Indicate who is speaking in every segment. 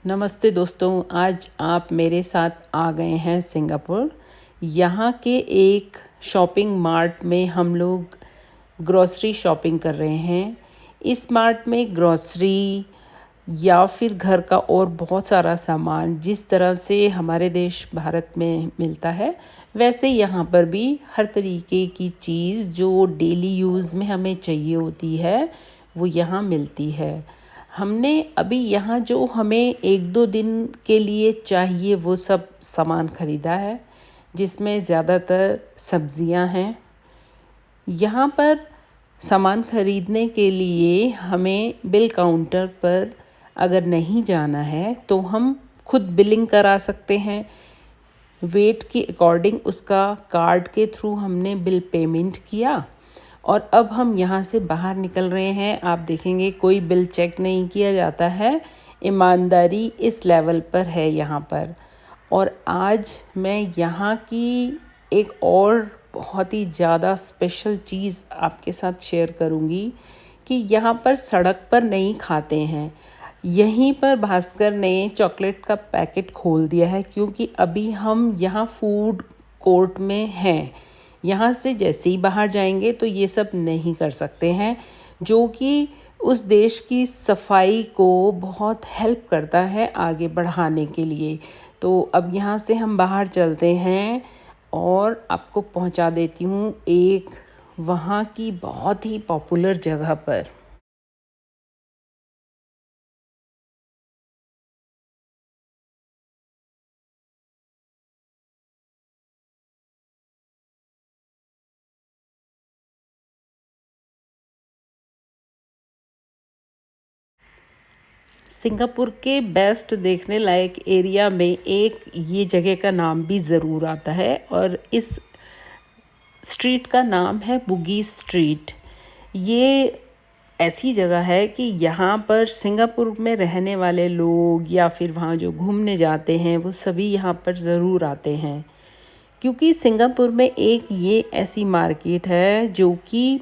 Speaker 1: नमस्ते दोस्तों, आज आप मेरे साथ आ गए हैं सिंगापुर। यहाँ के एक शॉपिंग मार्ट में हम लोग ग्रॉसरी शॉपिंग कर रहे हैं। इस मार्ट में ग्रॉसरी या फिर घर का और बहुत सारा सामान जिस तरह से हमारे देश भारत में मिलता है, वैसे यहाँ पर भी हर तरीके की चीज़ जो डेली यूज़ में हमें चाहिए होती है वो यहाँ मिलती है। हमने अभी यहाँ जो हमें 1-2 दिन के लिए चाहिए वो सब सामान ख़रीदा है, जिसमें ज़्यादातर सब्ज़ियाँ हैं। यहाँ पर सामान ख़रीदने के लिए हमें बिल काउंटर पर अगर नहीं जाना है तो हम खुद बिलिंग करा सकते हैं। वेट के अकॉर्डिंग उसका कार्ड के थ्रू हमने बिल पेमेंट किया और अब हम यहाँ से बाहर निकल रहे हैं। आप देखेंगे कोई बिल चेक नहीं किया जाता है, ईमानदारी इस लेवल पर है यहाँ पर। और आज मैं यहाँ की एक और बहुत ही ज़्यादा स्पेशल चीज़ आपके साथ शेयर करूँगी कि यहाँ पर सड़क पर नहीं खाते हैं। यहीं पर भास्कर ने चॉकलेट का पैकेट खोल दिया है क्योंकि अभी हम यहाँ फूड कोर्ट में हैं। यहाँ से जैसे ही बाहर जाएंगे तो ये सब नहीं कर सकते हैं, जो कि उस देश की सफाई को बहुत हेल्प करता है आगे बढ़ाने के लिए। तो अब यहाँ से हम बाहर चलते हैं और आपको पहुँचा देती हूँ एक वहाँ की बहुत ही पॉपुलर जगह पर। सिंगापुर के बेस्ट देखने लायक एरिया में एक ये जगह का नाम भी ज़रूर आता है और इस स्ट्रीट का नाम है बुगी स्ट्रीट। ये ऐसी जगह है कि यहाँ पर सिंगापुर में रहने वाले लोग या फिर वहाँ जो घूमने जाते हैं वो सभी यहाँ पर ज़रूर आते हैं, क्योंकि सिंगापुर में एक ये ऐसी मार्केट है जो कि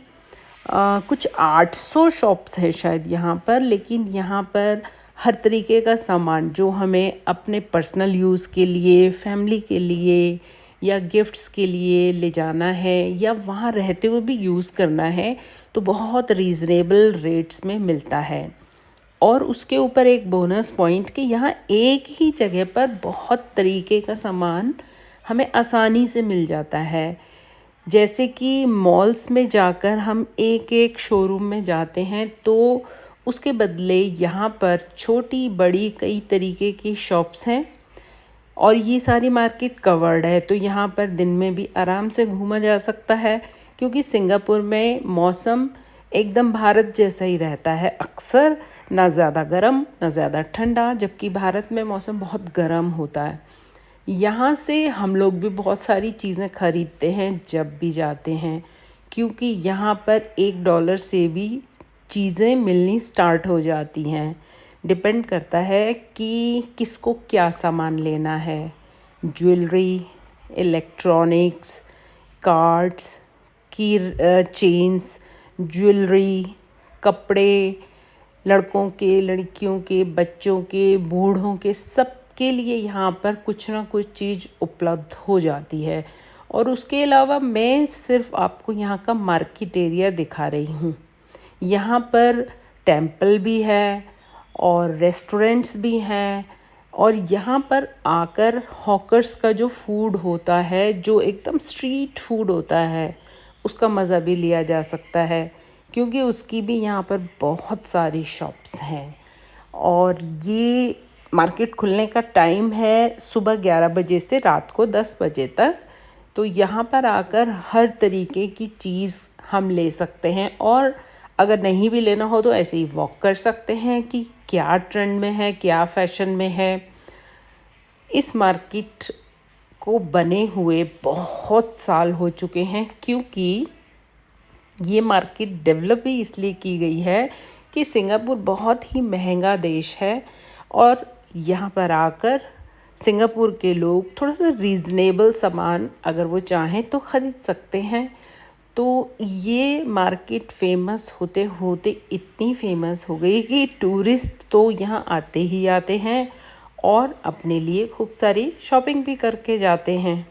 Speaker 1: कुछ 800 शॉप्स है शायद यहाँ पर। लेकिन यहाँ पर हर तरीके का सामान जो हमें अपने पर्सनल यूज़ के लिए, फैमिली के लिए या गिफ्ट्स के लिए ले जाना है या वहाँ रहते हुए भी यूज़ करना है तो बहुत रीज़नेबल रेट्स में मिलता है। और उसके ऊपर एक बोनस पॉइंट कि यहाँ एक ही जगह पर बहुत तरीके का सामान हमें आसानी से मिल जाता है। जैसे कि मॉल्स में जाकर हम एक एक शोरूम में जाते हैं तो उसके बदले यहाँ पर छोटी बड़ी कई तरीके की शॉप्स हैं और ये सारी मार्केट कवर्ड है, तो यहाँ पर दिन में भी आराम से घूमा जा सकता है। क्योंकि सिंगापुर में मौसम एकदम भारत जैसा ही रहता है, अक्सर ना ज़्यादा गर्म ना ज़्यादा ठंडा, जबकि भारत में मौसम बहुत गर्म होता है। यहाँ से हम लोग भी बहुत सारी चीज़ें ख़रीदते हैं जब भी जाते हैं, क्योंकि यहाँ पर $1 से भी चीज़ें मिलनी स्टार्ट हो जाती हैं। डिपेंड करता है कि किसको क्या सामान लेना है। ज्वेलरी, इलेक्ट्रॉनिक्स, कार्ड्स की चेन्स, ज्वेलरी, कपड़े, लड़कों के, लड़कियों के, बच्चों के, बूढ़ों के, सब के लिए यहाँ पर कुछ ना कुछ चीज़ उपलब्ध हो जाती है। और उसके अलावा मैं सिर्फ आपको यहाँ का मार्केट एरिया दिखा रही हूँ। यहाँ पर टेंपल भी है और रेस्टोरेंट्स भी हैं और यहाँ पर आकर हॉकर्स का जो फूड होता है, जो एकदम स्ट्रीट फूड होता है, उसका मज़ा भी लिया जा सकता है, क्योंकि उसकी भी यहाँ पर बहुत सारी शॉप्स हैं। और ये मार्केट खुलने का टाइम है सुबह 11 बजे से रात को 10 बजे तक। तो यहाँ पर आकर हर तरीके की चीज़ हम ले सकते हैं और अगर नहीं भी लेना हो तो ऐसे ही वॉक कर सकते हैं कि क्या ट्रेंड में है, क्या फैशन में है। इस मार्केट को बने हुए बहुत साल हो चुके हैं, क्योंकि ये मार्केट डेवलप भी इसलिए की गई है कि सिंगापुर बहुत ही महंगा देश है और यहाँ पर आकर सिंगापुर के लोग थोड़ा सा रीज़नेबल सामान अगर वो चाहें तो ख़रीद सकते हैं। तो ये मार्केट फेमस होते होते इतनी फेमस हो गई कि टूरिस्ट तो यहाँ आते ही आते हैं और अपने लिए खूब सारी शॉपिंग भी करके जाते हैं।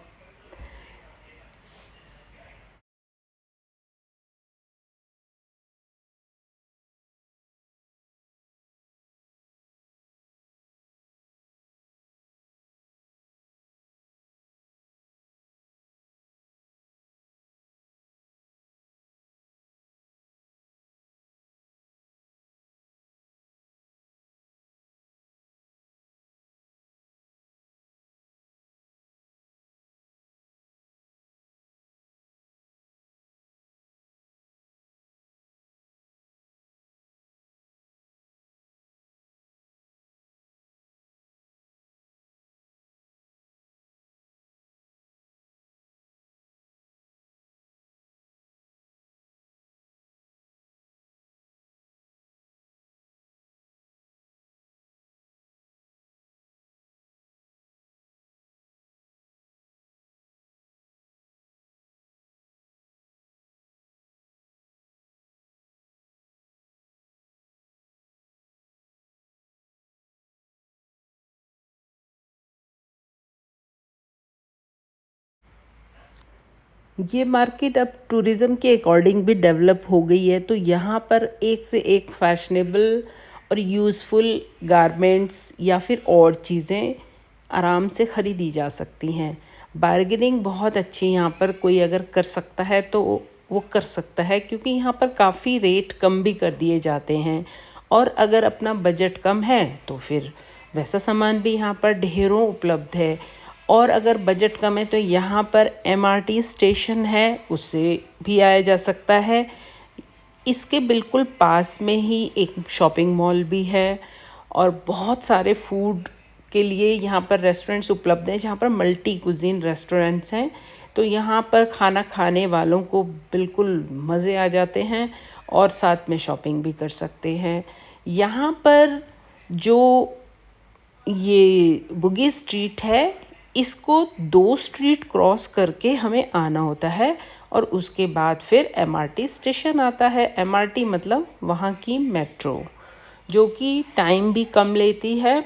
Speaker 1: ये मार्केट अब टूरिज़्म के अकॉर्डिंग भी डेवलप हो गई है, तो यहाँ पर एक से एक फैशनेबल और यूज़फुल गारमेंट्स या फिर और चीज़ें आराम से ख़रीदी जा सकती हैं। बार्गेनिंग बहुत अच्छी यहाँ पर कोई अगर कर सकता है तो वो कर सकता है, क्योंकि यहाँ पर काफ़ी रेट कम भी कर दिए जाते हैं। और अगर अपना बजट कम है तो फिर वैसा सामान भी यहाँ पर ढेरों उपलब्ध है। और अगर बजट कम है तो यहाँ पर एमआरटी स्टेशन है, उससे भी आया जा सकता है। इसके बिल्कुल पास में ही एक शॉपिंग मॉल भी है और बहुत सारे फूड के लिए यहाँ पर रेस्टोरेंट्स उपलब्ध हैं, जहाँ पर मल्टी कुजीन रेस्टोरेंट्स हैं। तो यहाँ पर खाना खाने वालों को बिल्कुल मज़े आ जाते हैं और साथ में शॉपिंग भी कर सकते हैं। यहाँ पर जो ये बुगी स्ट्रीट है, इसको 2 स्ट्रीट क्रॉस करके हमें आना होता है और उसके बाद फिर एमआरटी स्टेशन आता है। एमआरटी मतलब वहाँ की मेट्रो, जो कि टाइम भी कम लेती है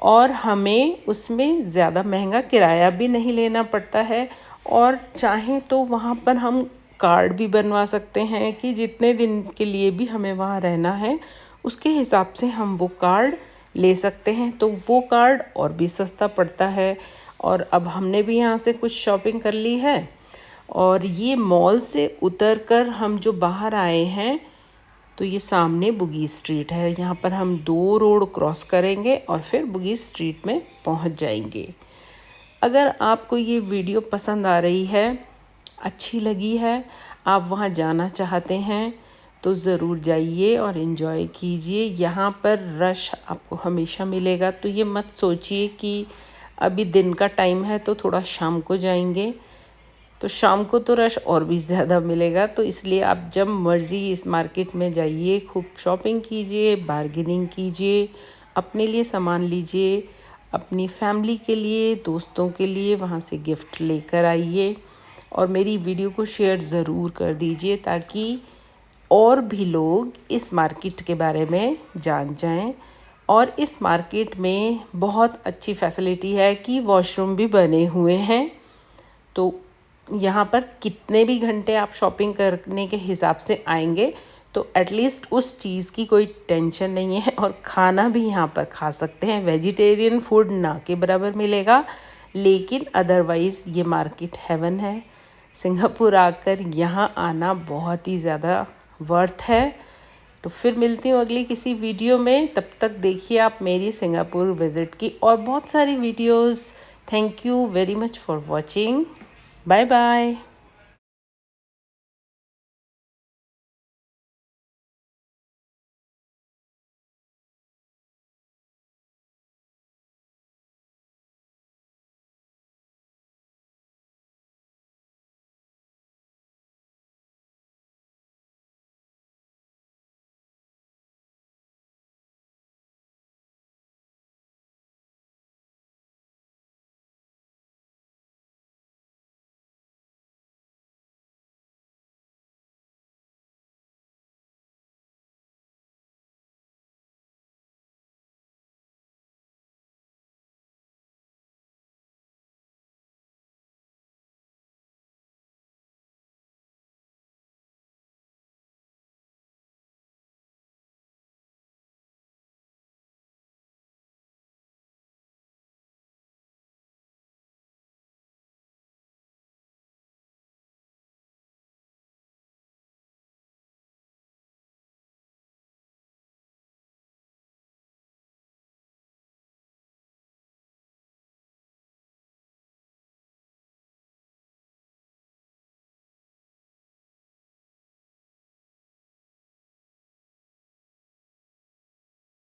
Speaker 1: और हमें उसमें ज़्यादा महंगा किराया भी नहीं लेना पड़ता है। और चाहें तो वहाँ पर हम कार्ड भी बनवा सकते हैं कि जितने दिन के लिए भी हमें वहाँ रहना है उसके हिसाब से हम वो कार्ड ले सकते हैं, तो वो कार्ड और भी सस्ता पड़ता है। और अब हमने भी यहाँ से कुछ शॉपिंग कर ली है और ये मॉल से उतरकर हम जो बाहर आए हैं तो ये सामने बुगी स्ट्रीट है। यहाँ पर हम 2 रोड क्रॉस करेंगे और फिर बुगी स्ट्रीट में पहुँच जाएंगे। अगर आपको ये वीडियो पसंद आ रही है, अच्छी लगी है, आप वहाँ जाना चाहते हैं तो ज़रूर जाइए और इन्जॉय कीजिए। यहाँ पर रश आपको हमेशा मिलेगा, तो ये मत सोचिए कि अभी दिन का टाइम है तो थोड़ा शाम को जाएंगे, तो शाम को तो रश और भी ज़्यादा मिलेगा। तो इसलिए आप जब मर्ज़ी इस मार्केट में जाइए, खूब शॉपिंग कीजिए, बार्गेनिंग कीजिए, अपने लिए सामान लीजिए, अपनी फैमिली के लिए, दोस्तों के लिए वहाँ से गिफ्ट लेकर आइए और मेरी वीडियो को शेयर ज़रूर कर दीजिए ताकि और भी लोग इस मार्केट के बारे में जान जाएं। और इस मार्केट में बहुत अच्छी फैसिलिटी है कि वॉशरूम भी बने हुए हैं, तो यहाँ पर कितने भी घंटे आप शॉपिंग करने के हिसाब से आएंगे तो एटलीस्ट उस चीज़ की कोई टेंशन नहीं है और खाना भी यहाँ पर खा सकते हैं। वेजिटेरियन फूड ना के बराबर मिलेगा, लेकिन अदरवाइज़ ये मार्केट हेवन है। सिंगापुर आकर यहाँ आना बहुत ही ज़्यादा वर्थ है। तो फिर मिलती हूँ अगली किसी वीडियो में, तब तक देखिए आप मेरी सिंगापुर विज़िट की और बहुत सारी videos. Thank you very much for watching. Bye bye.